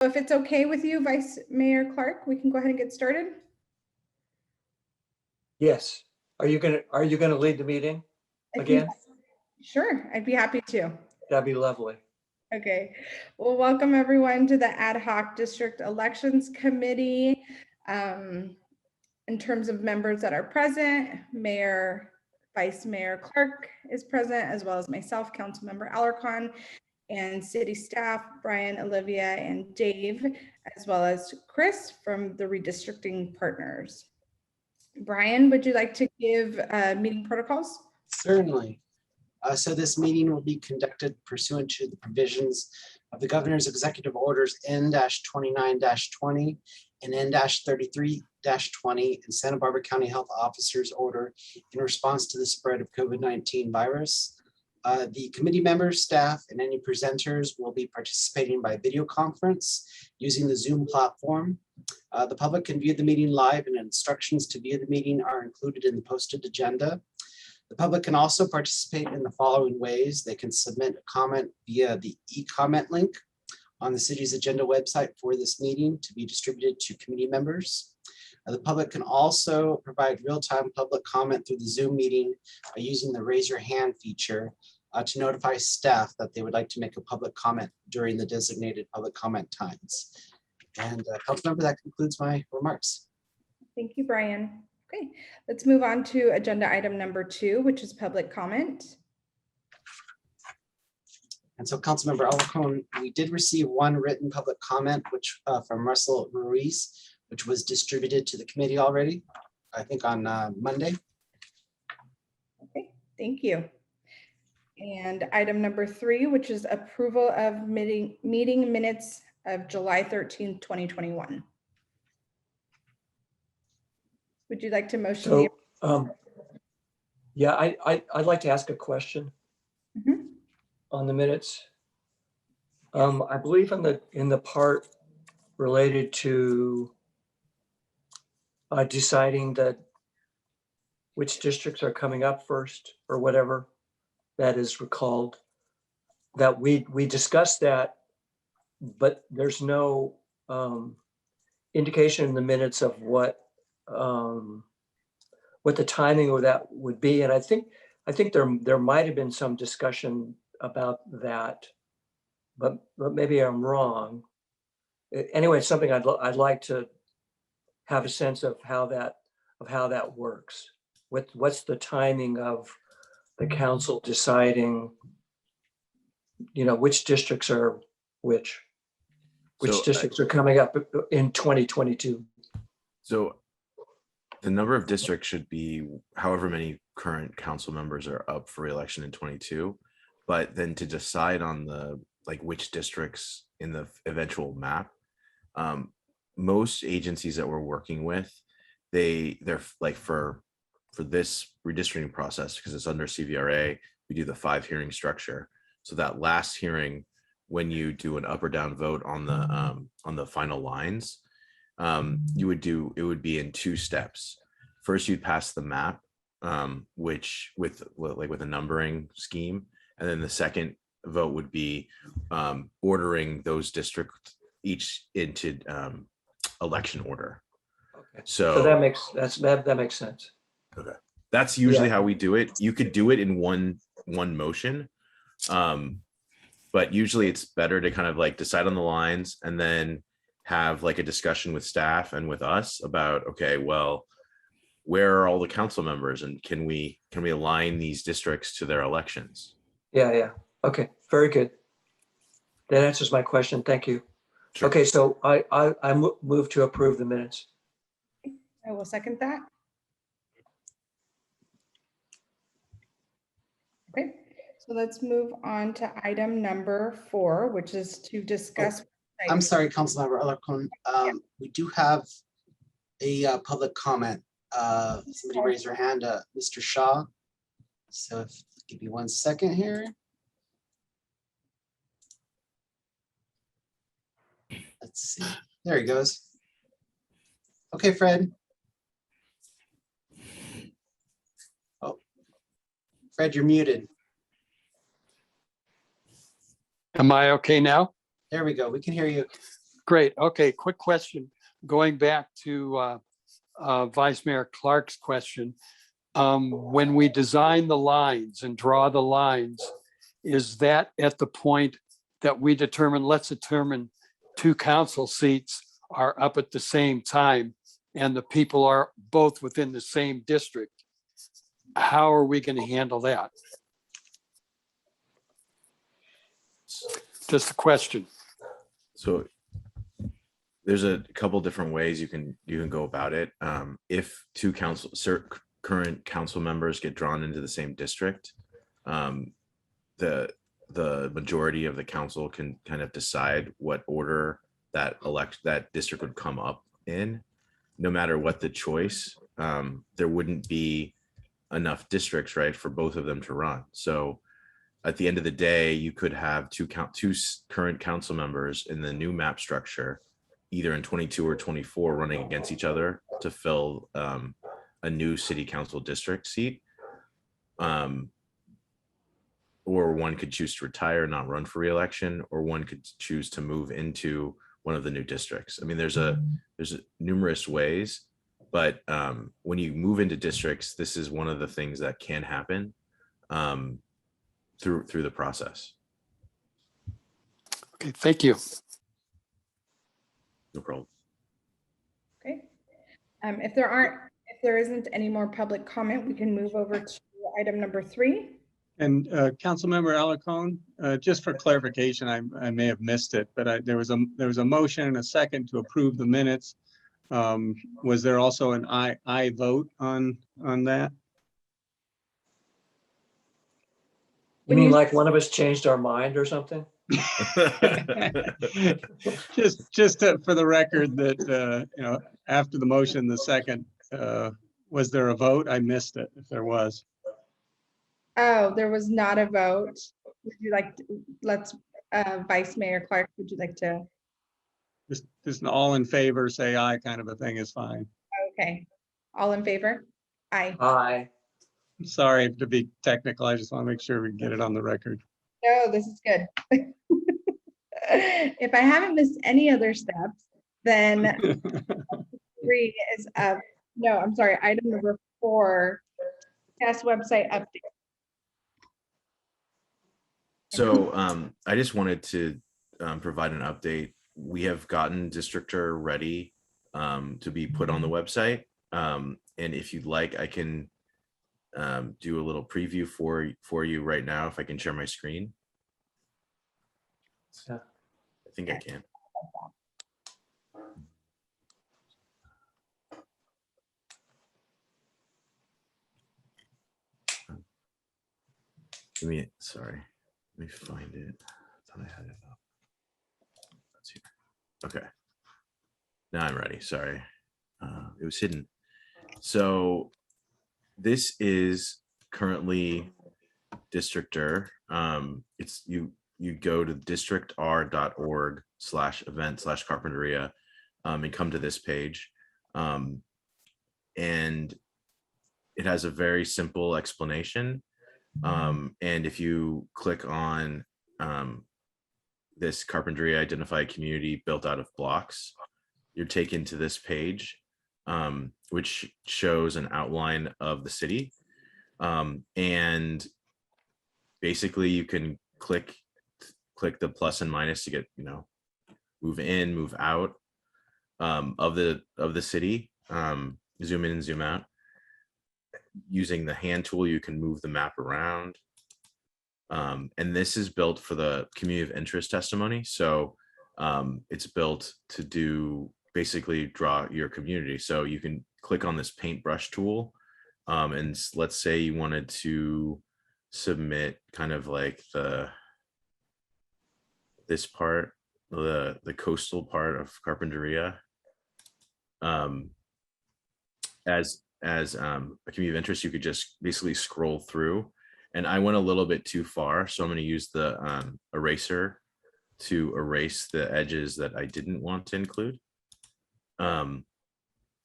If it's okay with you, Vice Mayor Clark, we can go ahead and get started. Yes. Are you gonna lead the meeting again? Sure, I'd be happy to. That'd be lovely. Okay, well, welcome everyone to the Ad Hoc District Elections Committee. In terms of members that are present, Mayor, Vice Mayor Clark is present, as well as myself, Councilmember Alarcon, and city staff, Brian, Olivia, and Dave, as well as Chris from the Redistricting Partners. Brian, would you like to give meeting protocols? Certainly. So this meeting will be conducted pursuant to the provisions of the Governor's Executive Orders N-29-20 and N-33-20 and Santa Barbara County Health Officer's Order in response to the spread of COVID-19 virus. The committee members, staff, and any presenters will be participating by video conference using the Zoom platform. The public can view the meeting live, and instructions to view the meeting are included in the posted agenda. The public can also participate in the following ways. They can submit a comment via the e-comment link on the city's agenda website for this meeting to be distributed to committee members. The public can also provide real-time public comment through the Zoom meeting by using the raise your hand feature to notify staff that they would like to make a public comment during the designated public comment times. And Councilmember, that concludes my remarks. Thank you, Brian. Okay, let's move on to agenda item number 2, which is public comment. And so Councilmember Alarcon, we did receive one written public comment, which from Russell Ruiz, which was distributed to the committee already, I think on Monday. Okay, thank you. And item number 3, which is approval of meeting minutes of July 13th, 2021. Would you like to motion? Yeah, I'd like to ask a question on the minutes. I believe in the part related to deciding that which districts are coming up first or whatever that is recalled, that we discussed that, but there's no indication in the minutes of what the timing of that would be. And I think there might have been some discussion about that, but maybe I'm wrong. Anyway, it's something I'd like to have a sense of how that works. What's the timing of the council deciding, which districts are which districts are coming up in 2022? So the number of districts should be however many current council members are up for re-election in 22, but then to decide on which districts in the eventual map, most agencies that we're working with, they're like for this redistricting process, because it's under CVRA, we do the 5 hearing structure. So that last hearing, when you do an up or down vote on the final lines, it would be in 2 steps. First, you'd pass the map, which with a numbering scheme, and then the second vote would be ordering those districts each into election order. Okay. So that makes sense. Okay, that's usually how we do it. You could do it in one motion, but usually it's better to kind of decide on the lines and then have a discussion with staff and with us about, okay, well, where are all the council members, and can we align these districts to their elections? Yeah. Okay, very good. That answers my question. Thank you. Sure. Okay, so I move to approve the minutes. I will second that. Okay, so let's move on to item number 4, which is to discuss. I'm sorry, Councilmember Alarcon. We do have a public comment. Somebody raised their hand, Mr. Shaw. So give me 1 second here. Let's see. There he goes. Okay, Fred. Oh, Fred, you're muted. Am I okay now? There we go. We can hear you. great. Okay, quick question. Going back to Vice Mayor Clark's question. When we design the lines and draw the lines, is that at the point that we determine, let's determine 2 council seats are up at the same time and the people are both within the same district? How are we going to handle that? Just a question. So there's a couple different ways you can go about it. If 2 current council members get drawn into the same district, the majority of the council can kind of decide what order that district would come up in. No matter what the choice, there wouldn't be enough districts, right, for both of them to run. So at the end of the day, you could have two current council members in the new map structure, either in 22 or 24, running against each other to fill a new city council district seat. Or one could choose to retire, not run for re-election, or one could choose to move into one of the new districts. I mean, there's numerous ways, but when you move into districts, this is one of the things that can happen through the process. Okay, thank you. No problem. Okay. If there isn't any more public comment, we can move over to item number 3. And Councilmember Alarcon, just for clarification, I may have missed it, but there was a motion and a second to approve the minutes. Was there also an aye vote on that? You mean like one of us changed our mind or something? Just for the record that, after the motion, the second, was there a vote? I missed it if there was. Oh, there was not a vote. Would you like to, Vice Mayor Clark, would you like to? Just an all in favor, say aye kind of a thing is fine. Okay, all in favor? Aye. Aye. Sorry to be technical. I just want to make sure we get it on the record. No, this is good. If I haven't missed any other steps, then 3 is no, I'm sorry, item number 4, CAS website update. So I just wanted to provide an update. We have gotten Districtor ready to be put on the website. And if you'd like, I can do a little preview for you right now, if I can share my screen. Yeah. I think I can. Sorry. Let me find it. I thought I had it up. That's here. Okay. Now I'm ready. Sorry. It was hidden. So this is currently Districtor. It's you go to districtr.org/event/Carpinteria and come to this page. And it has a very simple explanation. And if you click on this Carpinteria Identified Community built out of blocks, you're taken to this page, which shows an outline of the city. And basically you can click the plus and minus to get, move in, move out of the city, zoom in and zoom out. Using the hand tool, you can move the map around. And this is built for the community of interest testimony. So it's built to basically draw your community. So you can click on this paintbrush tool. And let's say you wanted to submit kind of like this part, the coastal part of Carpinteria, as a community of interest. You could just basically scroll through, and I went a little bit too far, so I'm going to use the eraser to erase the edges that I didn't want to include.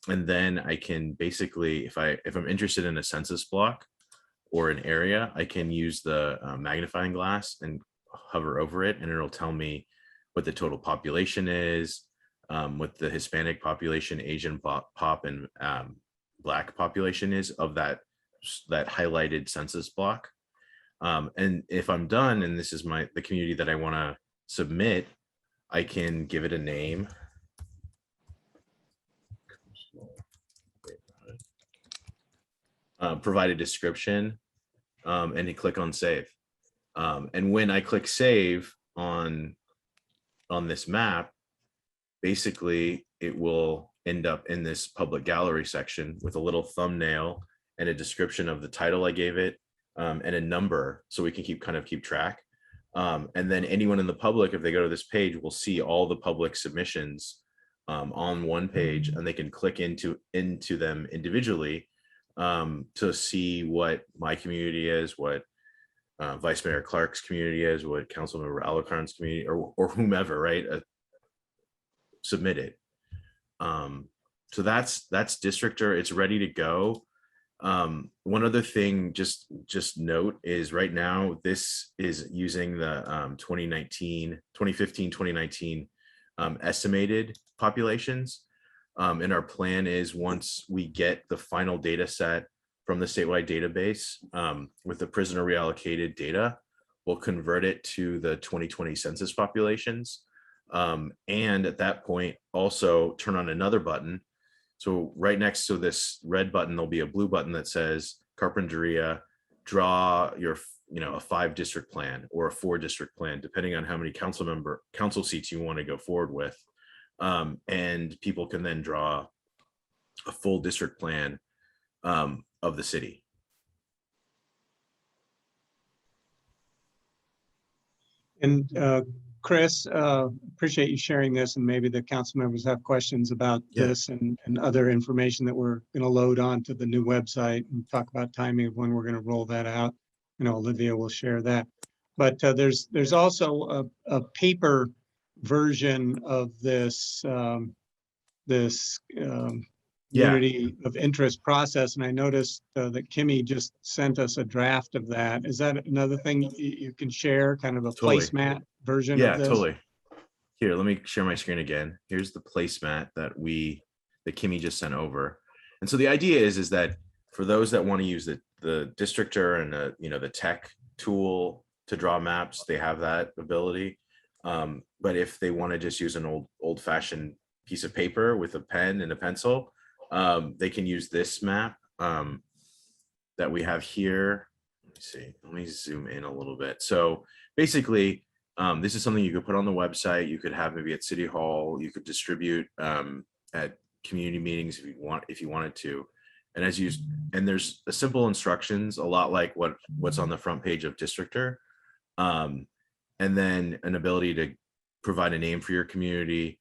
And then I can basically, if I'm interested in a census block or an area, I can use the magnifying glass and hover over it, and it'll tell me what the total population is, what the Hispanic population, Asian pop, and Black population is of that highlighted census block. And if I'm done, and this is the community that I want to submit, I can give it a name. Provide a description, and you click on save. And when I click save on this map, basically it will end up in this public gallery section with a little thumbnail and a description of the title I gave it, and a number, so we can keep track. And then anyone in the public, if they go to this page, will see all the public submissions on one page, and they can click into them individually to see what my community is, what Vice Mayor Clark's community is, what Councilmember Alarcon's community, or whomever, right? Submit it. So that's Districtr. It's ready to go. One other thing, just note, is right now this is using the 2015-2019 estimated populations. And our plan is, once we get the final data set from the statewide database with the prisoner reallocated data, we'll convert it to the 2020 census populations. And at that point, also turn on another button. So right next to this red button, there'll be a blue button that says Carpinteria, draw your, a 5-district plan or a 4-district plan, depending on how many council seats you want to go forward with. And people can then draw a full district plan of the city. And Chris, appreciate you sharing this, and maybe the council members have questions about this and other information that we're going to load onto the new website, and talk about timing of when we're going to roll that out. Olivia will share that. But there's also a paper version of this unity of interest process, and I noticed that Kimmy just sent us a draft of that. Is that another thing you can share, kind of a placemat version of this? Totally. Here, let me share my screen again. Here's the placemat that Kimmy just sent over. And so the idea is that for those that want to use the Districtr and the tech tool to draw maps, they have that ability. But if they want to just use an old-fashioned piece of paper with a pen and a pencil, they can use this map that we have here. Let me see. Let me zoom in a little bit. So basically, this is something you could put on the website. You could have maybe at City Hall. You could distribute at community meetings if you wanted to. And there's a simple instructions, a lot like what's on the front page of Districtr. And then an ability to provide a name for your community,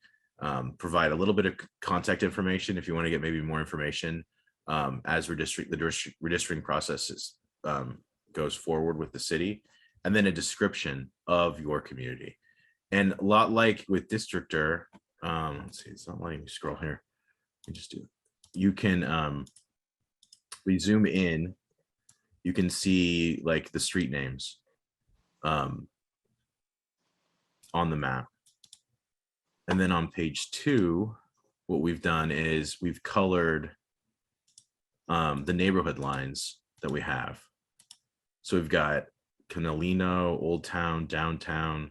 provide a little bit of contact information if you want to get maybe more information as the redistricting process goes forward with the city, and then a description of your community. And a lot like with Districtr, let's see, it's not letting me scroll here. Let me just do it. You can, we zoom in, you can see like the street names on the map. And then on page 2, what we've done is we've colored the neighborhood lines that we have. So we've got Canalino, Old Town, Downtown,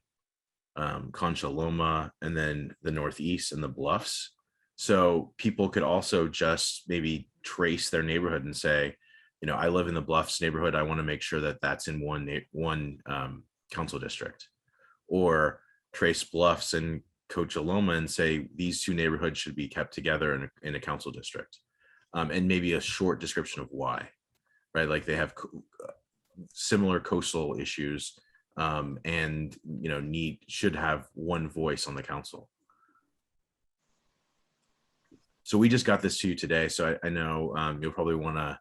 Concha Loma, and then the Northeast and the Bluffs. So people could also just maybe trace their neighborhood and say, I live in the Bluffs neighborhood. I want to make sure that that's in one council district, or trace Bluffs and Concha Loma and say these two neighborhoods should be kept together in a council district, and maybe a short description of why, right? Like they have similar coastal issues, and should have one voice on the council. So we just got this to you today, so I know you'll probably want to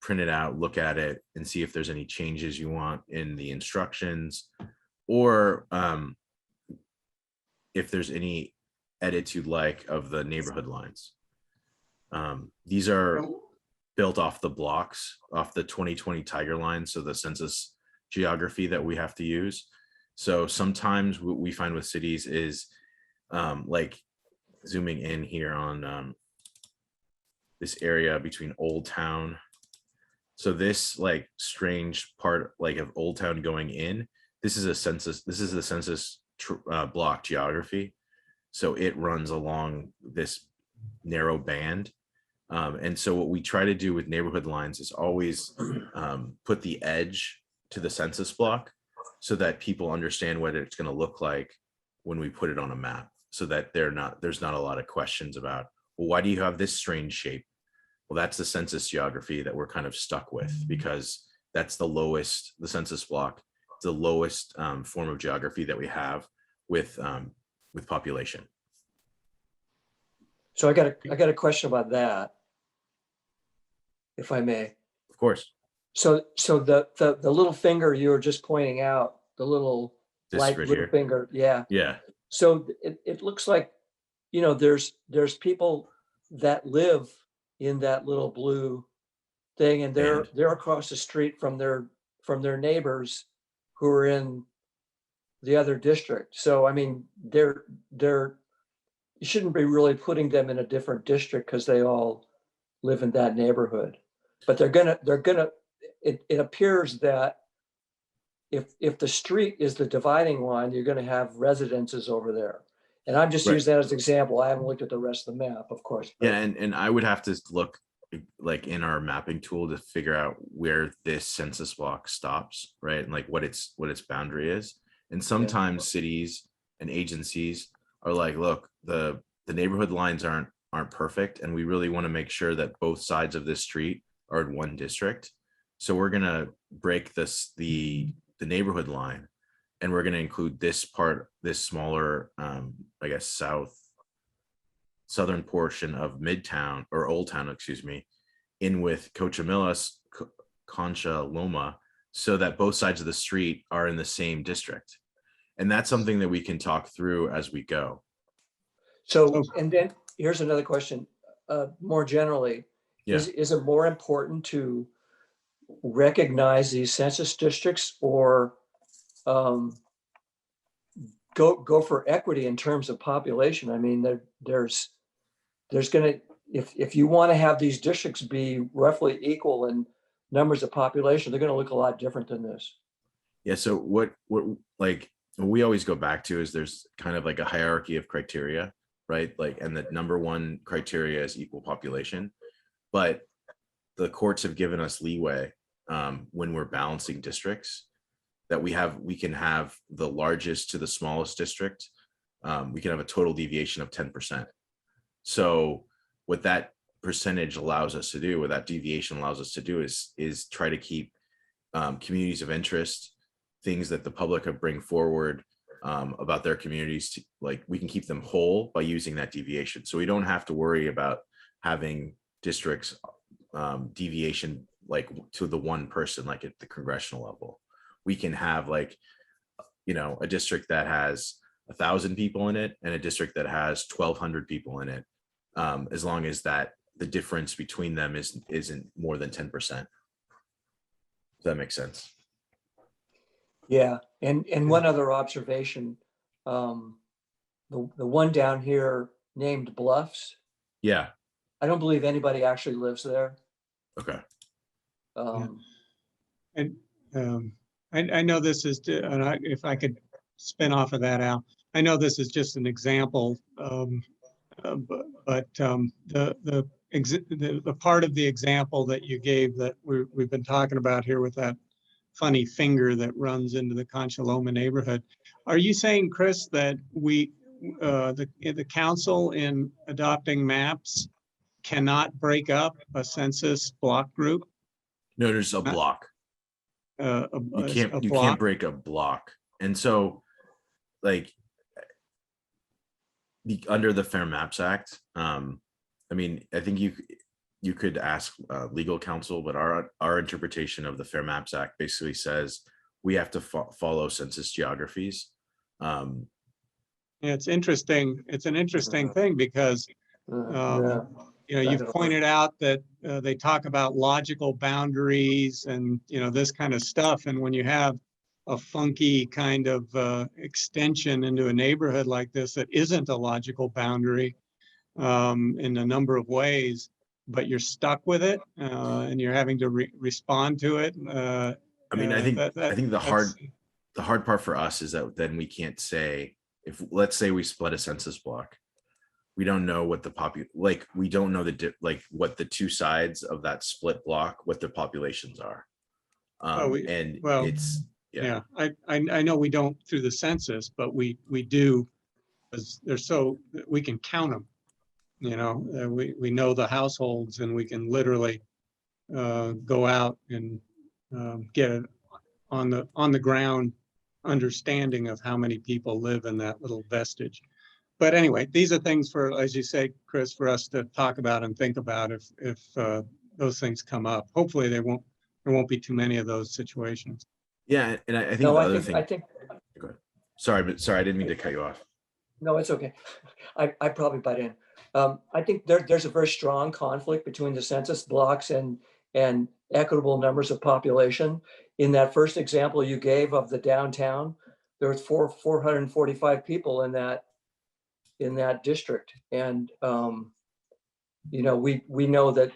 print it out, look at it, and see if there's any changes you want in the instructions, or if there's any edits you'd like of the neighborhood lines. These are built off the blocks, off the 2020 Tiger line, so the census geography that we have to use. So sometimes what we find with cities is like zooming in here on this area between Old Town. So this like strange part like of Old Town going in, this is a census, this is the census block geography. So it runs along this narrow band. And so what we try to do with neighborhood lines is always put the edge to the census block so that people understand what it's going to look like when we put it on a map, so that there's not a lot of questions about, well, why do you have this strange shape? Well, that's the census geography that we're kind of stuck with, because that's the lowest, the census block, the lowest form of geography that we have with population. So I got a question about that, if I may. Of course. So the little finger you were just pointing out, the little This light right little here. finger, yeah. Yeah. So it looks like, you know, there's people that live in that little blue thing, and they're across the street from their neighbors who are in the other district. So I mean, you shouldn't be really putting them in a different district because they all live in that neighborhood. But it appears that if the street is the dividing line, you're gonna have residences over there. And I'm just Right. using that as an example. I haven't looked at the rest of the map, of course. but- Yeah, and I would have to look like in our mapping tool to figure out where this census block stops, right? And like what its boundary is. And sometimes cities and agencies are like, look, the neighborhood lines aren't perfect, and we really want to make sure that both sides of this street are in one district. So we're gonna break the neighborhood line, and we're gonna include this part, this smaller, I guess, southern portion of Midtown or Old Town, excuse me, in with Cochamilas, Concha, Loma, so that both sides of the street are in the same district. And that's something that we can talk through as we go. So, and then here's another question, more generally. Yeah. Is it more important to recognize these census districts or go for equity in terms of population? I mean, there's gonna, if you want to have these districts be roughly equal in numbers of population, they're gonna look a lot different than this. Yeah. So what we always go back to is there's kind of like a hierarchy of criteria, right? Like, and the number one criteria is equal population, but the courts have given us leeway when we're balancing districts, that we can have the largest to the smallest district. We can have a total deviation of 10%. So what that percentage allows us to do, what that deviation allows us to do is try to keep communities of interest, things that the public have bring forward about their communities, like we can keep them whole by using that deviation. So we don't have to worry about having districts deviation like to the one person, like at the congressional level. We can have like, you know, a district that has 1,000 people in it and a district that has 1,200 people in it, as long as that the difference between them isn't more than 10%. Does that make sense? Yeah, and one other observation, the one down here named Bluffs, Yeah. I don't believe anybody actually lives there. Okay. And I know this is, if I could spin off of that, Al, I know this is just an example, but the part of the example that you gave that we've been talking about here with that funny finger that runs into the Concha Loma neighborhood. Are you saying, Chris, that the council in adopting maps cannot break up a census block group? No, there's a block. You can't break a block. And so like under the Fair Maps Act, I mean, I think you could ask legal counsel, but our interpretation of the Fair Maps Act basically says we have to follow census geographies. Yeah, it's interesting. It's an interesting thing because Yeah. you know, you've pointed out that they talk about logical boundaries and, you know, this kind of stuff. And when you have a funky kind of extension into a neighborhood like this that isn't a logical boundary, in a number of ways, but you're stuck with it, and you're having to respond to it. I mean, I think the that's- hard part for us is that then we can't say, if let's say we split a census block, we don't know what the we don't know what the two sides of that split block, what their populations are. And well, it's, Yeah, I know we don't through the census, but we do, because they're so, we can count them. You know, we know the households, and we can literally go out and get it on the ground understanding of how many people live in that little vestige. But anyway, these are things for, as you say, Chris, for us to talk about and think about if those things come up. Hopefully there won't be too many of those situations. yeah. And I think No, the I other think, I thing, think, go ahead. Sorry, I didn't mean to cut you off. no, it's okay. I probably butt in. I think there's a very strong conflict between the census blocks and equitable numbers of population. In that first example you gave of the downtown, there was 445 people in that district. And, you know, we know that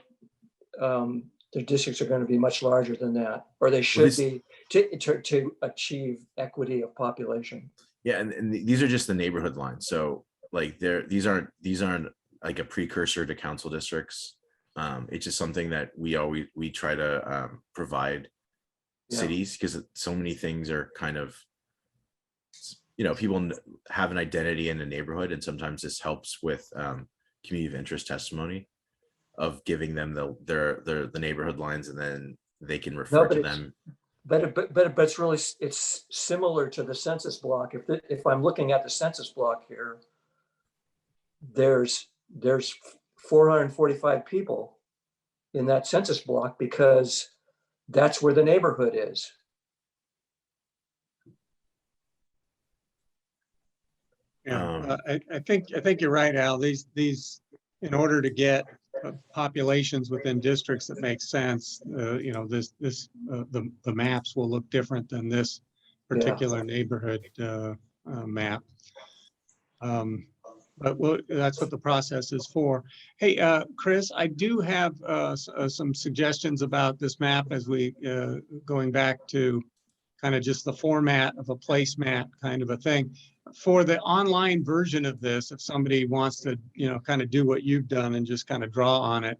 the districts are going to be much larger than that, or they should be to achieve equity of population. Yeah, and these are just the neighborhood lines. So like these aren't like a precursor to council districts. It's just something that we try to provide Yeah. cities, because so many things are kind of, you know, people have an identity in a neighborhood, and sometimes this helps with community of interest testimony of giving them the neighborhood lines, and then they can refer but to it's- them. But it's really, it's similar to the census block. If I'm looking at the census block here, there's 445 people in that census block because that's where the neighborhood is. Yeah, I think you're right, Al. These, in order to get populations within districts that make sense, you know, the maps will look different than this particular neighborhood map. But that's what the process is for. Hey, Chris, I do have some suggestions about this map as we going back to kind of just the format of a placemat kind of a thing. For the online version of this, if somebody wants to, you know, kind of do what you've done and just kind of draw on it,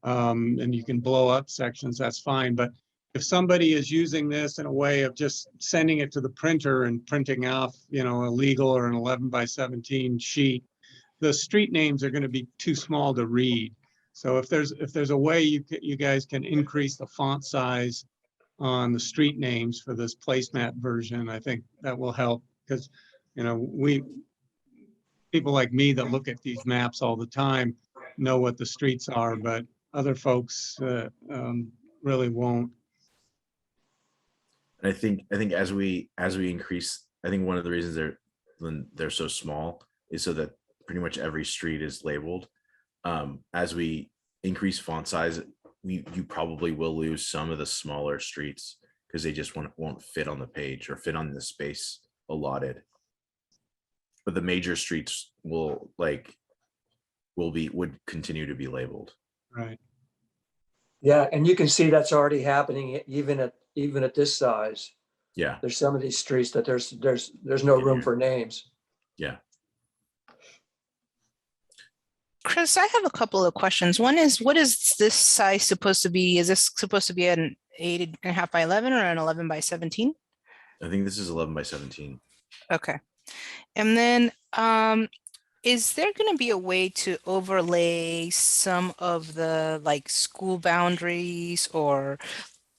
and you can blow up sections, that's fine. But if somebody is using this in a way of just sending it to the printer and printing off, you know, a legal or an 11 by 17 sheet, the street names are going to be too small to read. So if there's a way you guys can increase the font size on the street names for this placemat version, I think that will help, because, you know, people like me that look at these maps all the time know what the streets are, but other folks really won't. And I think as we increase, I think one of the reasons they're so small is so that pretty much every street is labeled. As we increase font size, you probably will lose some of the smaller streets because they just won't fit on the page or fit on the space allotted. But the major streets would continue to be labeled. Right. Yeah, and you can see that's already happening even at this size. Yeah. There's some of these streets that there's no room for names. Yeah. Chris, I have a couple of questions. One is, what is this size supposed to be? Is this supposed to be an 8.5 by 11 or an 11 by 17? I think this is 11 by 17. Okay. And then is there going to be a way to overlay some of the like school boundaries or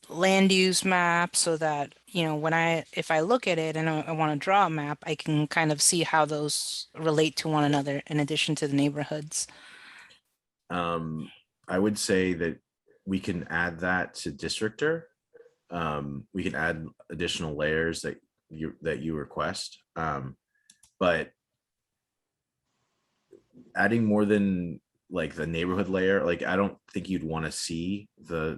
land use maps so that, you know, if I look at it and I want to draw a map, I can kind of see how those relate to one another in addition to the neighborhoods? I would say that we can add that to Districtor. We can add additional layers that you request. But adding more than like the neighborhood layer, like I don't think you'd want to see the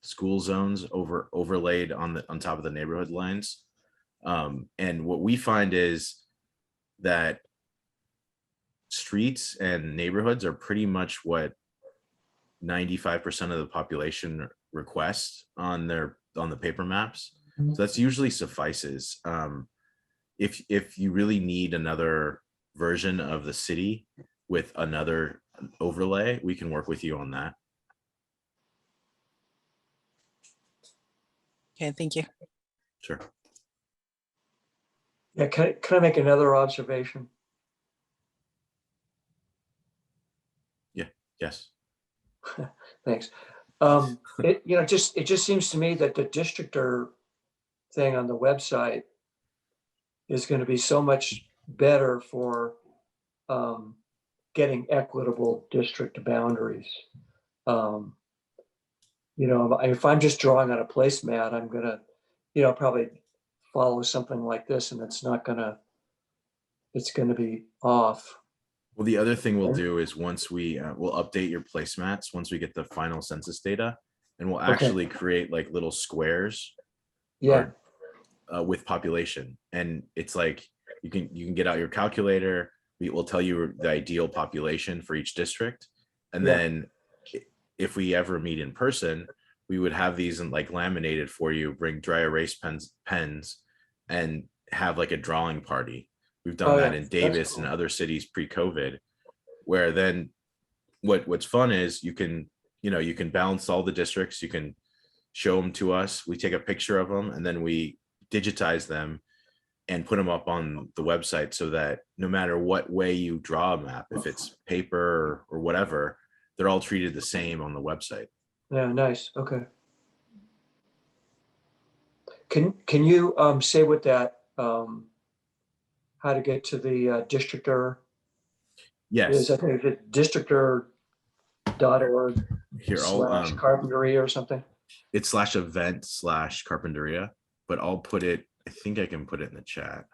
school zones overlaid on top of the neighborhood lines. And what we find is that streets and neighborhoods are pretty much what 95% of the population requests on the paper maps. So that's usually suffices. If you really need another version of the city with another overlay, we can work with you on that. Okay, thank you. Sure. Yeah, can I make another observation? Yes. Thanks. It just seems to me that the districtor thing on the website is going to be so much better for getting equitable district boundaries. If I'm just drawing on a placemat, I'm gonna, probably follow something like this, and it's gonna be off. Well, the other thing we'll do is once we'll update your placemats once we get the final census data, and we'll actually create like little squares Yeah, with population. And it's like you can get out your calculator. We will tell you the ideal population for each district, and Yeah. then if we ever meet in person, we would have these in like laminated for you. Bring dry erase pens, and have like a drawing party. We've done that in That's Davis cool. and other cities pre-COVID, where then what's fun is you can balance all the districts, you can show them to us, we take a picture of them, and then we digitize them and put them up on the website so that no matter what way you draw a map, if it's paper or whatever, they're all treated the same on the website. Yeah, nice. Okay. Can you say what that how to get to the districtor Yes. is? I think it's districtor.org Here, / carpentry or something. it's /event / carpinteria, but I'll put it, I think I can put it in the chat.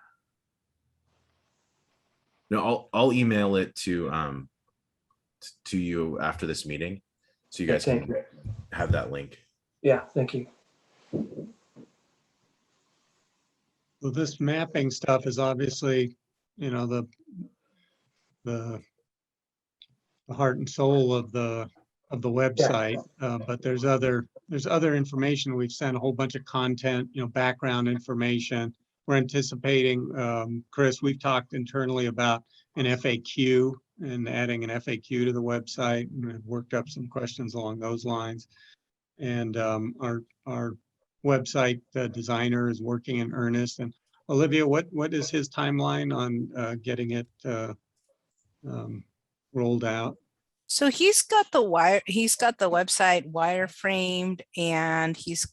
No, I'll email it to you after this meeting, so you guys Thank can you. have that link. Yeah, thank you. Well, this mapping stuff is obviously, the heart and soul of the website. But there's other information. We've sent a whole bunch of content, background information. We're anticipating, Chris, we've talked internally about an FAQ and adding an FAQ to the website, and have worked up some questions along those lines. And our website designer is working in earnest. And Olivia, what is his timeline on getting it rolled out? So he's got the website wireframed, and he's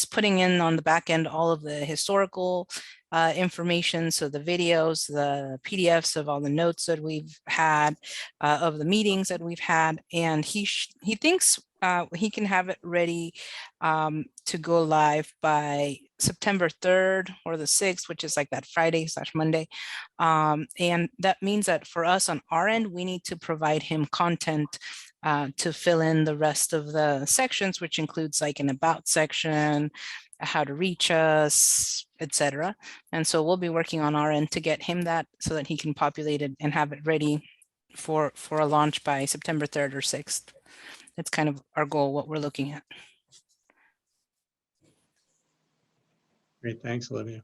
putting in on the back end all of the historical information. So the videos, the PDFs of all the notes that we've had, of the meetings that we've had. And he thinks he can have it ready to go live by September 3rd or the 6th, which is like that Friday / Monday. And that means that for us on our end, we need to provide him content to fill in the rest of the sections, which includes like an about section, how to reach us, etc. And so we'll be working on our end to get him that so that he can populate it and have it ready for a launch by September 3rd or 6th. That's kind of our goal, what we're looking at. Great, thanks, Olivia.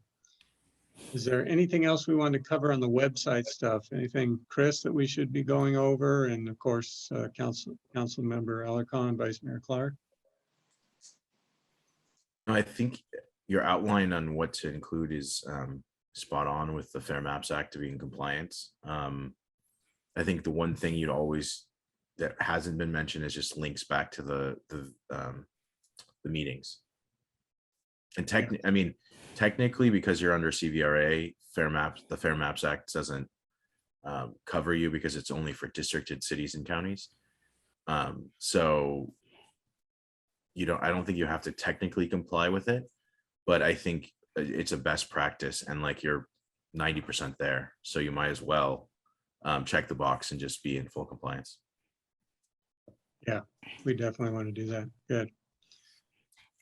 Is there anything else we want to cover on the website stuff? Anything, Chris, that we should be going over? And of course, Council Member Alarcon, Vice Mayor Clark. I think your outline on what to include is spot on with the Fair Maps Act to be in compliance. I think the one thing that hasn't been mentioned is just links back to the meetings. And technically, because you're under CVRA, the Fair Maps Act doesn't cover you because it's only for districted cities and counties. So I don't think you have to technically comply with it, but I think it's a best practice, and like you're 90% there, so you might as well check the box and just be in full compliance. Yeah, we definitely want to do that. Good.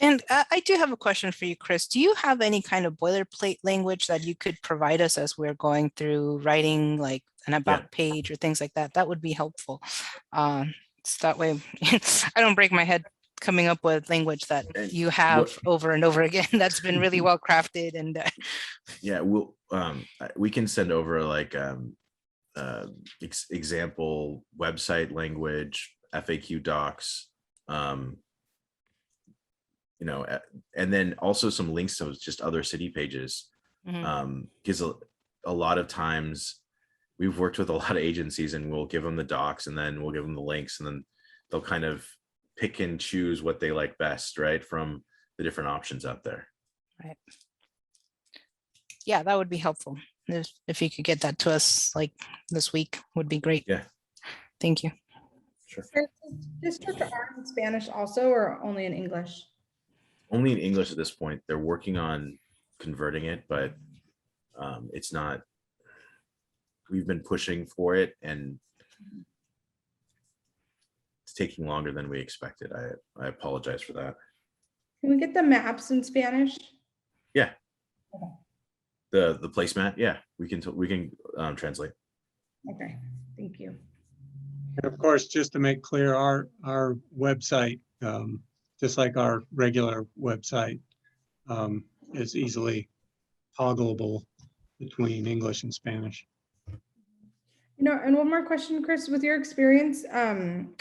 And I do have a question for you, Chris. Do you have any kind of boilerplate language that you could provide us as we're going through writing like an about page or things like that. That would be helpful. So that way I don't break my head coming up with language that And you have what- over and over again. That's been really well crafted and Yeah, we can send over like example website language, FAQ docs, and then also some links to just other city pages. Mhm. Because a lot of times we've worked with a lot of agencies and we'll give them the docs and then we'll give them the links and then they'll kind of pick and choose what they like best, right, from the different options out there. Right. Yeah, that would be helpful. If you could get that to us like this week would be great. Yeah. Thank you. Sure. Chris, is District R in Spanish also, or only in English? Only in English at this point. They're working on converting it, but it's not. We've been pushing for it, and it's taking longer than we expected. I apologize for that. Can we get the maps in Spanish? Yeah. The placemat, yeah, we can translate. Okay, thank you. And of course, just to make clear, our website, just like our regular website, is easily toggleable between English and Spanish. You know, and one more question, Chris, with your experience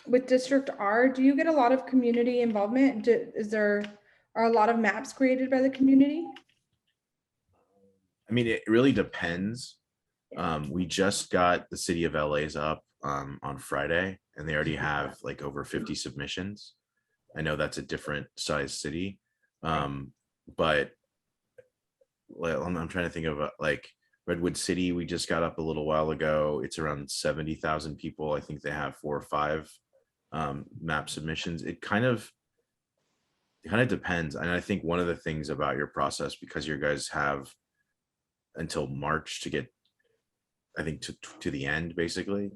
with District R, do you get a lot of community involvement? Are a lot of maps created by the community? I mean, it really depends. We just got the city of LA's up on Friday, and they already have like over 50 submissions. I know that's a different size city, but well, I'm trying to think of like Redwood City. We just got up a little while ago. It's around 70,000 people. I think they have 4 or 5 map submissions. It kind of depends. And I think one of the things about your process, because you guys have until March to get, I think, to the end, basically,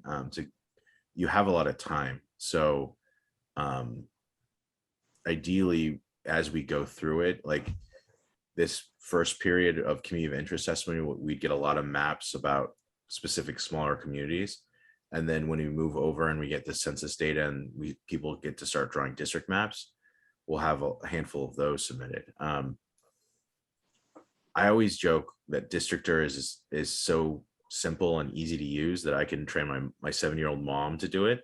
you have a lot of time. So ideally, as we go through it, like this first period of community of interest testimony, we'd get a lot of maps about specific smaller communities. And then when we move over and we get the census data and people get to start drawing district maps, we'll have a handful of those submitted. I always joke that Districtor is so simple and easy to use that I can train my 7-year-old mom to do it.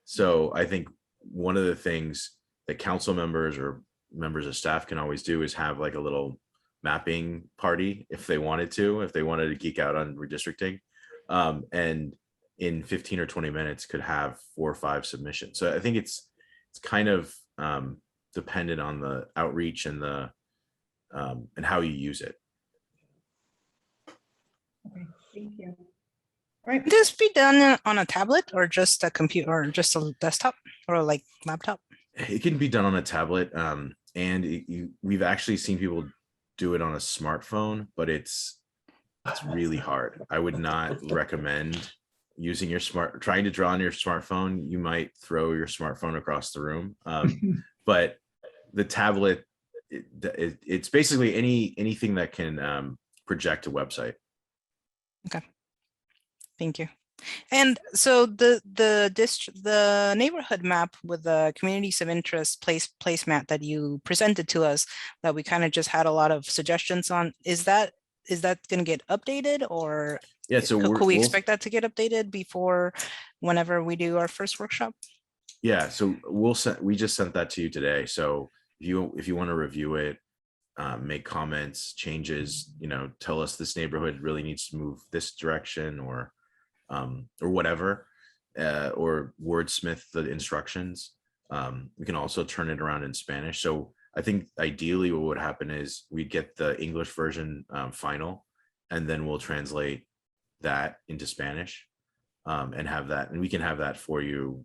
So I think one of the things that council members or members of staff can always do is have like a little mapping party if they wanted to geek out on redistricting, and in 15 or 20 minutes could have 4 or 5 submissions. So I think it's kind of dependent on the outreach and the and how you use it. Okay, thank you. All right, Can this be done on a tablet or just a computer or just a desktop or like laptop? It can be done on a tablet, and we've actually seen people do it on a smartphone, but it's really hard. I would not recommend using trying to draw on your smartphone. You might throw your smartphone across the room. But the tablet, it's basically anything that can project a website. Thank you. And so the neighborhood map with the communities of interest placemat that you presented to us, that we kind of just had a lot of suggestions on, is that going to get updated, or Yeah, so could we we'll- expect that to get updated before whenever we do our first workshop? Yeah, so we just sent that to you today. So if you want to review it, make comments, changes, tell us this neighborhood really needs to move this direction or whatever, or wordsmith the instructions. We can also turn it around in Spanish. So I think ideally what would happen is we'd get the English version final, and then we'll translate that into Spanish, and have that, and we can have that for you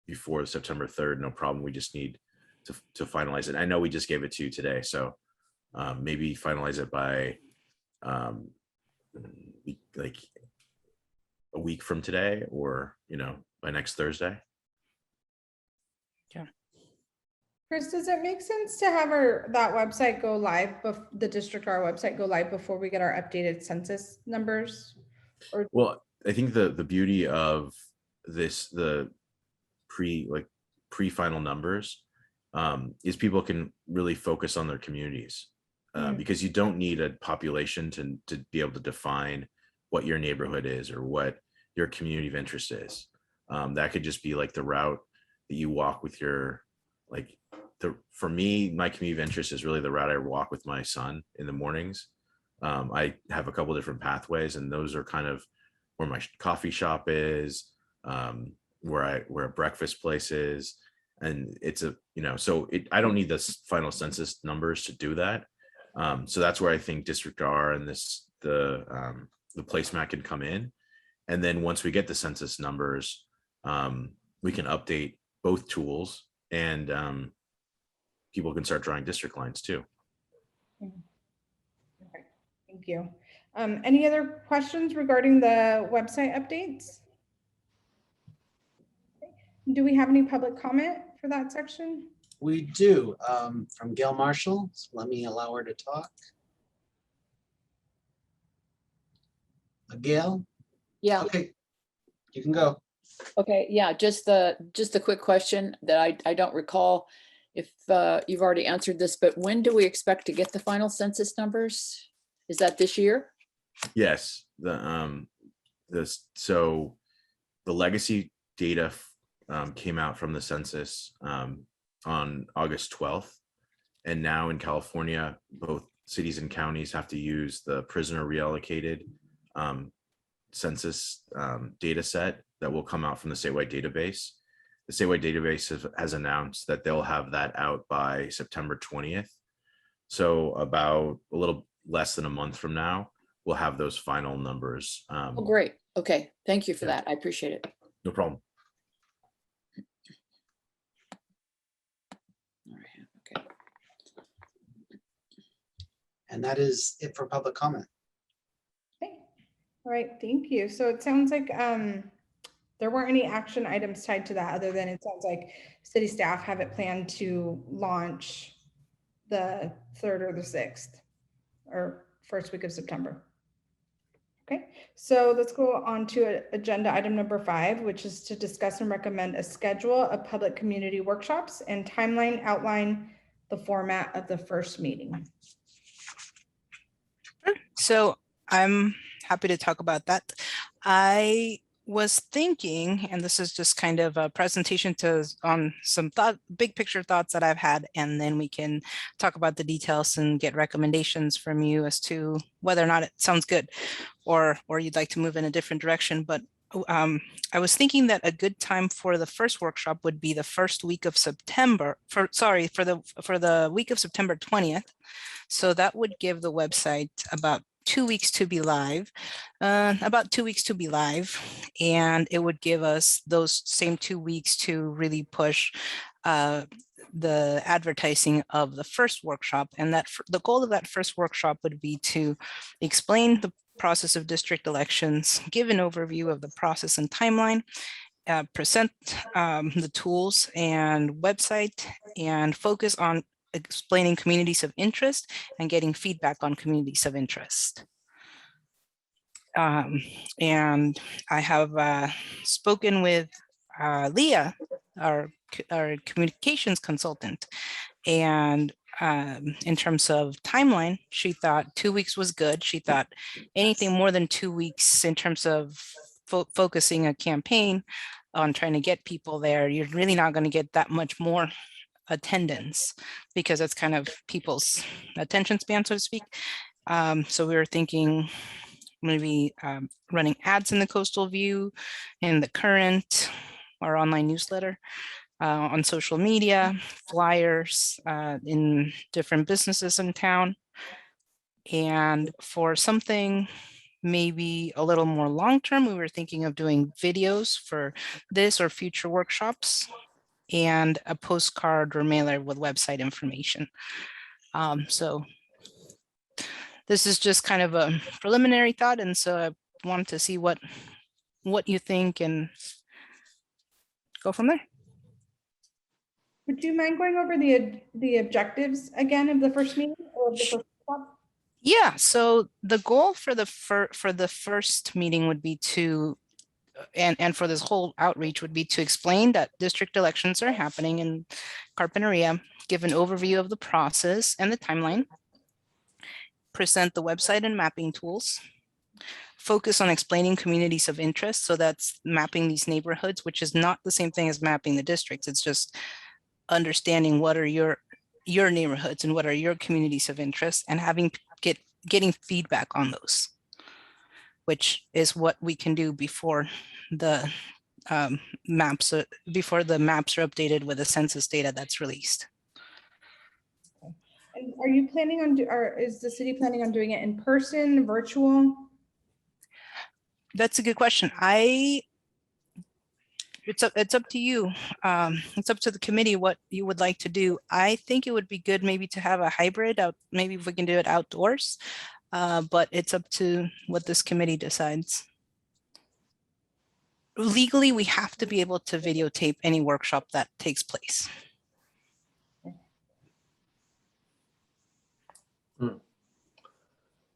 before September 3rd, no problem. We just need to finalize it. I know we just gave it to you today, so maybe finalize it by like a week from today, or by next Thursday. Chris, does it make sense to have that website go live, the District R website go live before we get our updated census numbers? Well, I think the beauty of this, the pre-final numbers, is people can really focus on their communities. Because you don't need a population to be able to define what your neighborhood is or what your community of interest is. That could just be like the route that you walk with your, like, for me, my community of interest is really the route I walk with my son in the mornings. I have a couple different pathways, and those are kind of where my coffee shop is, where a breakfast place is. And it's I don't need the final census numbers to do that. So that's where I think District R and the placemat can come in. And then once we get the census numbers, we can update both tools, and people can start drawing district lines too. Okay, thank you. Any other questions regarding the website updates? Do we have any public comment for that section? We do, from Gail Marshall. So let me allow her to talk. Gail? Yeah, Okay, you can go. okay, yeah, just a quick question that I don't recall if you've already answered this, but when do we expect to get the final census numbers? Is that this year? Yes, so the legacy data came out from the census on August 12th. And now in California, both cities and counties have to use the prisoner reallocated census data set that will come out from the statewide database. The statewide database has announced that they'll have that out by September 20th. So about a little less than a month from now, we'll have those final numbers. Oh, great. Okay, thank you for Yeah. that. I appreciate it. No problem. All right, okay. And that is it for public comment. Okay. All right, thank you. So it sounds like there weren't any action items tied to that, other than it sounds like city staff have it planned to launch the 3rd or the 6th or first week of September. Okay, so let's go on to agenda item number 5, which is to discuss and recommend a schedule of public community workshops and timeline outline the format of the first meeting. So I'm happy to talk about that. I was thinking, and this is just kind of a presentation on some big picture thoughts that I've had, and then we can talk about the details and get recommendations from you as to whether or not it sounds good or you'd like to move in a different direction. But I was thinking that a good time for the first workshop would be the first week of September, for the week of September 20th. So that would give the website about 2 weeks to be live, and it would give us those same 2 weeks to really push the advertising of the first workshop. And that the goal of that first workshop would be to explain the process of district elections, give an overview of the process and timeline, present the tools and website, and focus on explaining communities of interest and getting feedback on communities of interest. And I have spoken with Leah, our communications consultant, and in terms of timeline, she thought 2 weeks was good. She thought anything more than 2 weeks in terms of focusing a campaign on trying to get people there, you're really not going to get that much more attendance because it's kind of people's attention span, so to speak. So we were thinking maybe running ads in the Coastal View, in the Current, our online newsletter, on social media, flyers in different businesses in town. And for something maybe a little more long-term, we were thinking of doing videos for this or future workshops, and a postcard or mailer with website information. So this is just kind of a preliminary thought, and so I wanted to see what you think and go from there. Would you mind going over the objectives again of the first meeting or of the first workshop? Yeah, so the goal for the first meeting would be to and for this whole outreach would be to explain that district elections are happening in Carpinteria, give an overview of the process and the timeline, present the website and mapping tools, focus on explaining communities of interest. So that's mapping these neighborhoods, which is not the same thing as mapping the districts. It's just understanding what are your neighborhoods and what are your communities of interest, and getting feedback on those, which is what we can do before the maps are updated with the census data that's released. And are you planning on, or is the city planning on doing it in person, virtual? That's a good question. It's up to you. It's up to the committee what you would like to do. I think it would be good maybe to have a hybrid out, maybe if we can do it outdoors, but it's up to what this committee decides. Legally, we have to be able to videotape any workshop that takes place.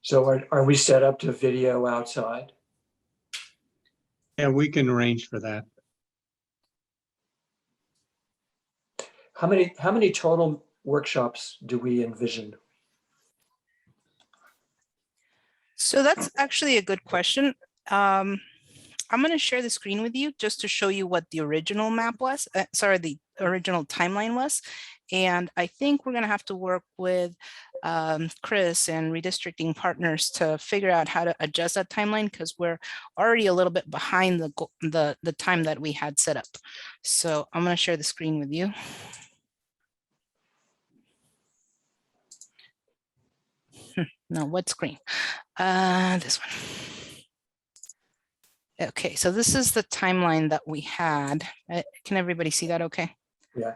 So are we set up to video outside? Yeah, we can arrange for that. How many total workshops do we envision? So that's actually a good question. I'm going to share the screen with you just to show you what the original map was. The original timeline was. And I think we're going to have to work with Chris and redistricting partners to figure out how to adjust that timeline, because we're already a little bit behind the time that we had set up. So I'm going to share the screen with you. No, what screen? This one. Okay, so this is the timeline that we had. Can everybody see that okay? Yeah.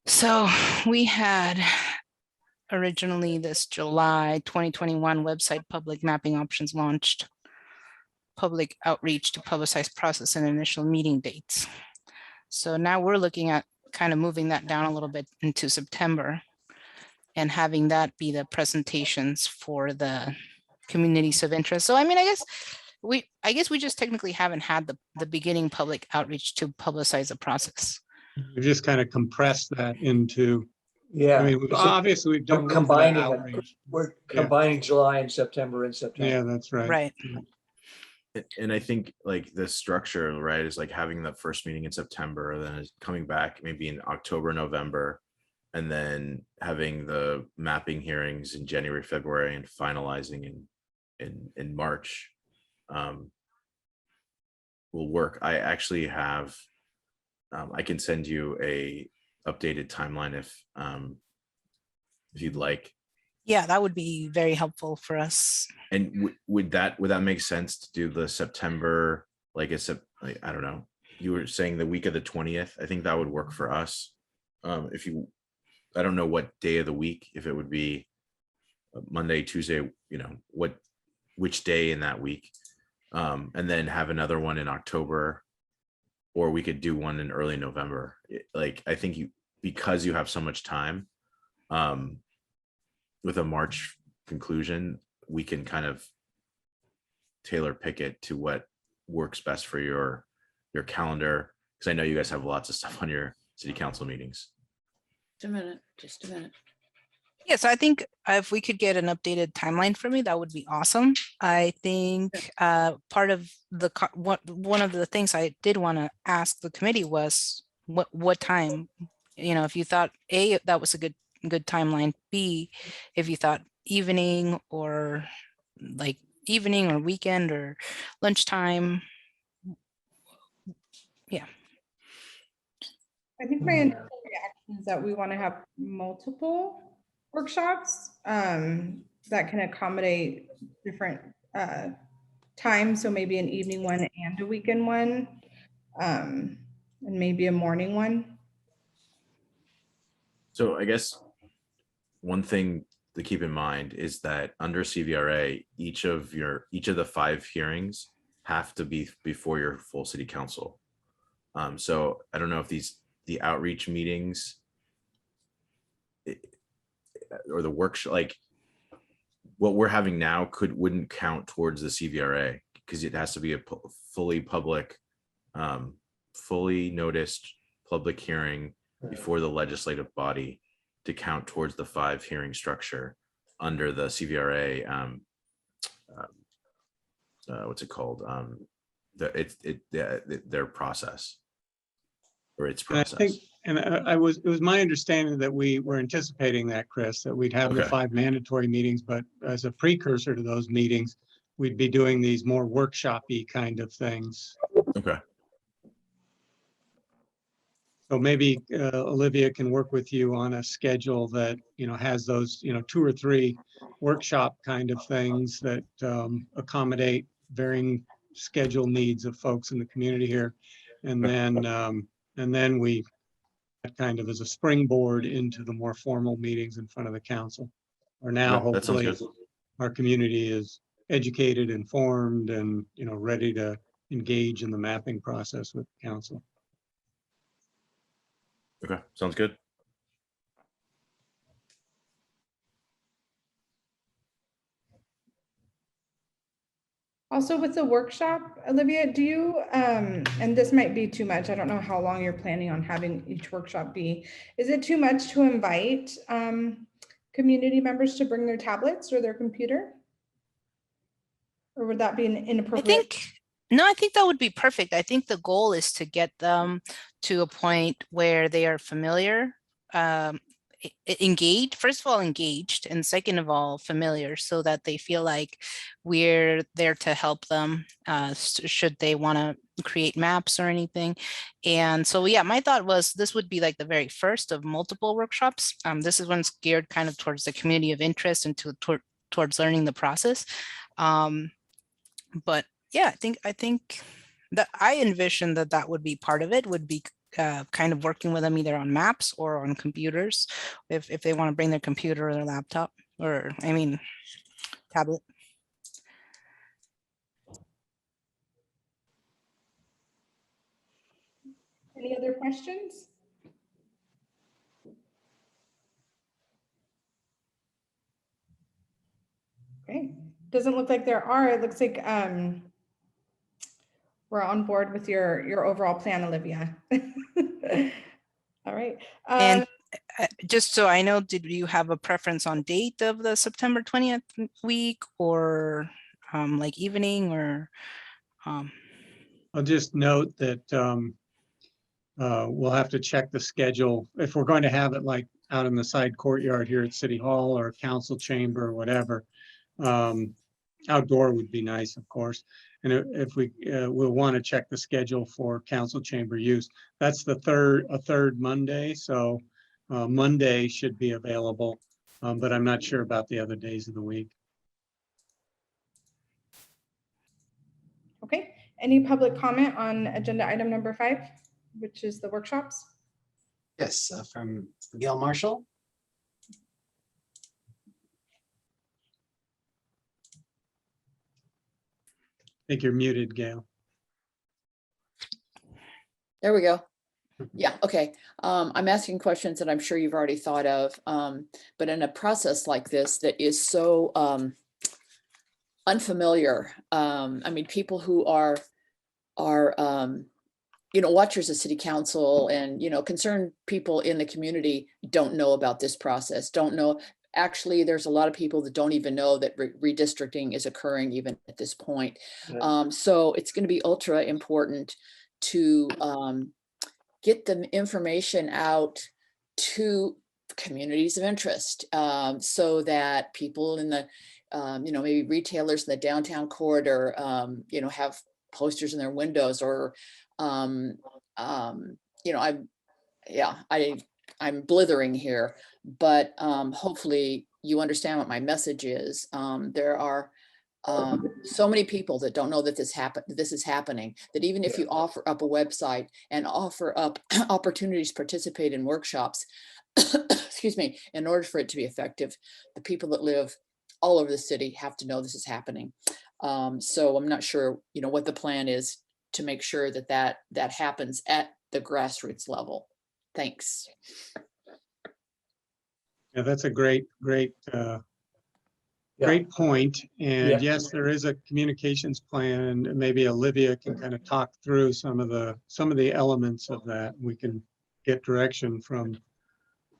So we had originally this July 2021 website public mapping options launched, public outreach to publicize process and initial meeting dates. So now we're looking at kind of moving that down a little bit into September and having that be the presentations for the communities of interest. So I mean, I guess we just technically haven't had the beginning public outreach to publicize the process. We've just kind of compressed that into, Yeah. I mean, obviously we've done a little bit of combining it. outreach. We're Yeah. combining July and September and September. Yeah, that's right. Right. And I think like the structure, right, is like having the first meeting in September, then is coming back maybe in October, November, and then having the mapping hearings in January, February, and finalizing in March will work. I actually have, I can send you a updated timeline if you'd like. Yeah, that would be very helpful for us. And would that make sense to do the September, like I don't know, you were saying the week of the 20th? I think that would work for us. I don't know what day of the week, if it would be Monday, Tuesday, which day in that week. And then have another one in October, or we could do one in early November. Like, I think because you have so much time, with a March conclusion, we can kind of tailor pick it to what works best for your calendar. Because I know you guys have lots of stuff on your city council meetings. Just a minute. Yeah, so I think if we could get an updated timeline for me, that would be awesome. I think part of one of the things I did want to ask the committee was what time, if you thought A, that was a good timeline, B, if you thought evening or weekend or lunchtime. Yeah. I think my initial reaction is that we want to have multiple workshops that can accommodate different times. So maybe an evening one and a weekend one, and maybe a morning one. So I guess one thing to keep in mind is that under CVRA, each of the 5 hearings have to be before your full city council. So I don't know if the outreach meetings or the workshop, like what we're having now wouldn't count towards the CVRA because it has to be a fully public, fully noticed public hearing before the legislative body to count towards the 5 hearing structure under the CVRA. What's it called? Their process or its And I process. think, and it was my understanding that we were anticipating that, Chris, that we'd have the Okay. 5 mandatory meetings, but as a precursor to those meetings, we'd be doing these more workshop-y kind of things. Okay. So maybe Olivia can work with you on a schedule that, has those, 2 or 3 workshop kind of things that accommodate varying schedule needs of folks in the community here. And then we kind of as a springboard into the more formal meetings in front of the council. Or now Okay, that sounds hopefully good. our community is educated, informed, and, ready to engage in the mapping process with the council. Okay, sounds good. Also with the workshop, Olivia, do you, and this might be too much, I don't know how long you're planning on having each workshop be. Is it too much to invite community members to bring their tablets or their computer? Or would that be an I inappropriate? think that would be perfect. I think the goal is to get them to a point where they are familiar, engaged, first of all, engaged, and second of all, familiar, so that they feel like we're there to help them should they want to create maps or anything. And so, yeah, my thought was this would be like the very first of multiple workshops. This is one's geared kind of towards the community of interest and towards learning the process. But yeah, I think that I envision that would be part of it, would be kind of working with them either on maps or on computers, if they want to bring their computer or their laptop, or tablet. Any other questions? Okay, doesn't look like there are. It looks like we're on board with your overall plan, Olivia. All right. And just so I know, did you have a preference on date of the September 20th week, or like evening, or? I'll just note that we'll have to check the schedule. If we're going to have it like out in the side courtyard here at City Hall or council chamber or whatever, outdoor would be nice, of course. And if we'll want to check the schedule for council chamber use. That's a third Monday, so Monday should be available, but I'm not sure about the other days of the week. Okay, any public comment on agenda item number 5, which is the workshops? Yes, from Gail Marshall. I think you're muted, Gail. There we go. Yeah, okay. I'm asking questions that I'm sure you've already thought of, but in a process like this that is so unfamiliar. I mean, people who are watchers of city council and, concerned people in the community don't know about this process, don't know. Actually, there's a lot of people that don't even know that redistricting is occurring even at this point. Yeah. So it's going to be ultra important to get the information out to communities of interest, so that people in the, maybe retailers in the downtown corridor, have posters in their windows, or, I'm blithering here, but hopefully you understand what my message is. There are so many people that don't know that this is happening, that even if you offer up a website and offer up opportunities to participate in workshops, excuse me, in order for it to be effective, the people that live all over the city have to know this is happening. So I'm not sure, what the plan is to make sure that happens at the grassroots level. Thanks. Yeah, that's a great Yeah. Great point. And Yeah. yes, there is a communications plan, and maybe Olivia can kind of talk through some of the elements of that. We can get direction from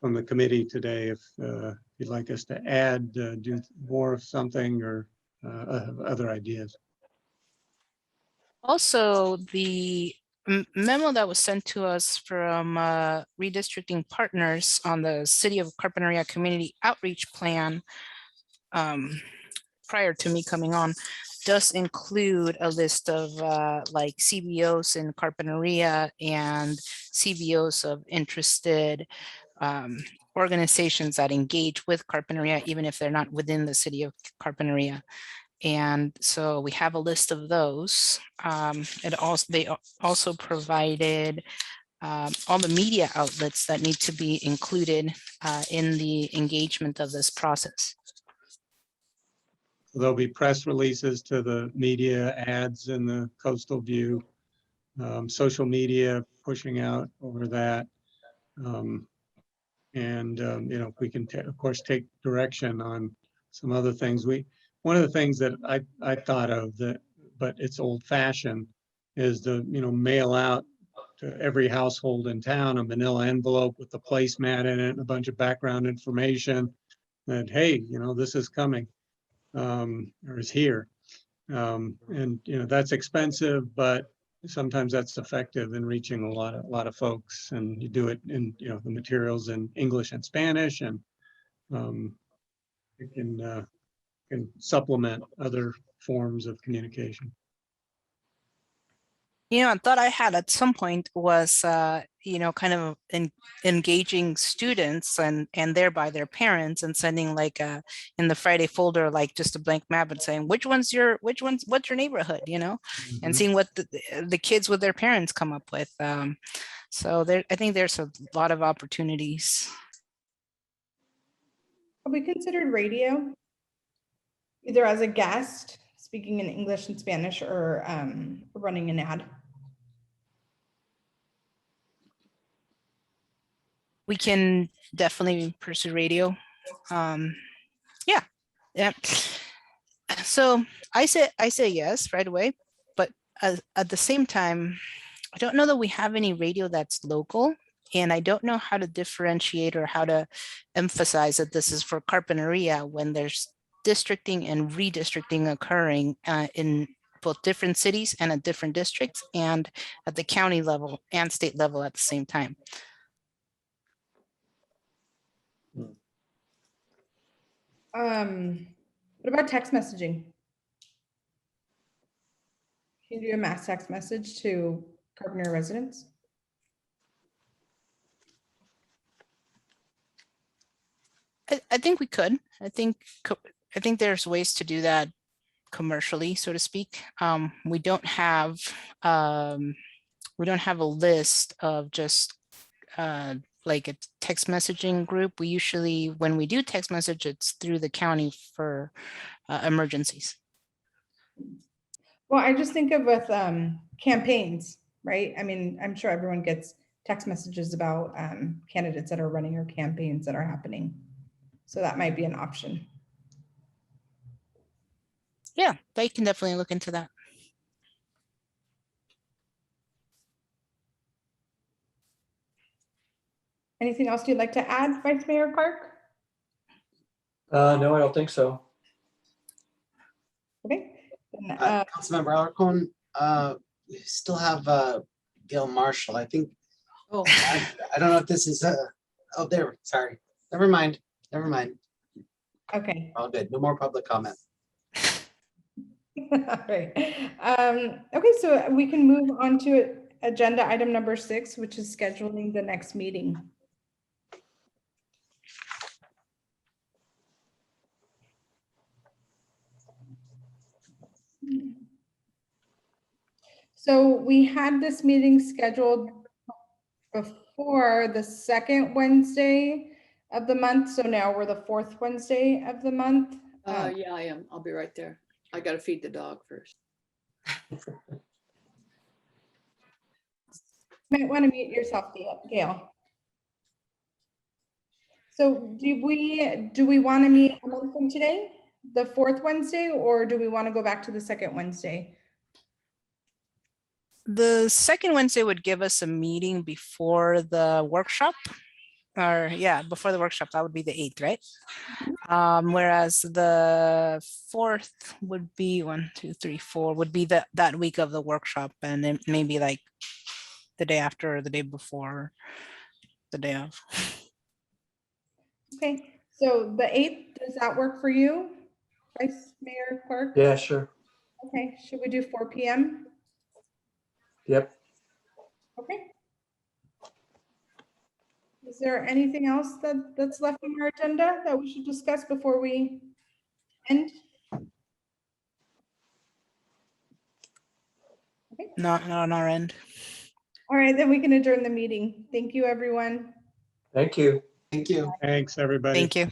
the committee today if you'd like us to add, do more of something or other ideas. Also, the memo that was sent to us from redistricting partners on the City of Carpinteria Community Outreach Plan prior to me coming on does include a list of like CBOs in Carpinteria and CBOs of interested organizations that engage with Carpinteria, even if they're not within the City of Carpinteria. And so we have a list of those. They also provided all the media outlets that need to be included in the engagement of this process. There'll be press releases to the media, ads in the Coastal View, social media pushing out over that. If we can, of course, take direction on some other things. One of the things that I thought of but it's old fashioned, is to, mail out to every household in town a manila envelope with the placemat in it and a bunch of background information that, hey, this is coming. Or is here. That's expensive, but sometimes that's effective in reaching a lot of folks, and you do it in, the materials in English and Spanish, and it can supplement other forms of communication. I thought I had at some point was, kind of engaging students and thereby their parents, and sending like in the Friday folder, like just a blank map and saying, what's your neighborhood, and seeing what the kids with their parents come up with. So I think there's a lot of opportunities. Have we considered radio? Either as a guest, speaking in English and Spanish, or running an ad? We can definitely pursue radio. Yeah. So I say yes right away, but at the same time, I don't know that we have any radio that's local, and I don't know how to differentiate or how to emphasize that this is for Carpinteria when there's districting and redistricting occurring in both different cities and at different districts, and at the county level and state level at the same time. What about text messaging? Can you do a mass text message to Carpinteria residents? I think we could. I think there's ways to do that commercially, so to speak. We don't have a list of just like a text messaging group. We usually, when we do text message, it's through the county for emergencies. Well, I just think of with campaigns, right? I mean, I'm sure everyone gets text messages about candidates that are running or campaigns that are happening. So that might be an option. Yeah, they can definitely look into that. Anything else you'd like to add, Vice Mayor Clark? No, I don't think so. Okay. Then, Councilmember Alarcon, we still have Gail Marshall. I think, Oh, I don't know if this is, oh, there, sorry. Never mind. okay. All good. No more public comment. All right. Okay, so we can move on to agenda item number 6, which is scheduling the next meeting. So we had this meeting scheduled before the second Wednesday of the month. So now we're the fourth Wednesday of the month. yeah, I am. I'll be right there. I gotta feed the dog first. Might want to mute yourself, Gail. So do we want to meet a month from today? the fourth Wednesday, or do we want to go back to the second Wednesday? The second Wednesday would give us a meeting before the workshop. Or yeah, before the workshop, that would be the 8th, right? Whereas the 4th would be 1, 2, 3, 4 would be that week of the workshop, and then maybe like the day after or the day before, the day of. Okay, so the 8th, does that work for you, Vice Mayor Clark? Yeah, sure. Okay, should we do 4 p.m.? Yep. Okay. Is there anything else that's left on our agenda that we should discuss before we end? Not on our end. All right, then we can adjourn the meeting. Thank you, everyone. Thank you. Thank you. Thanks, everybody. Thank you.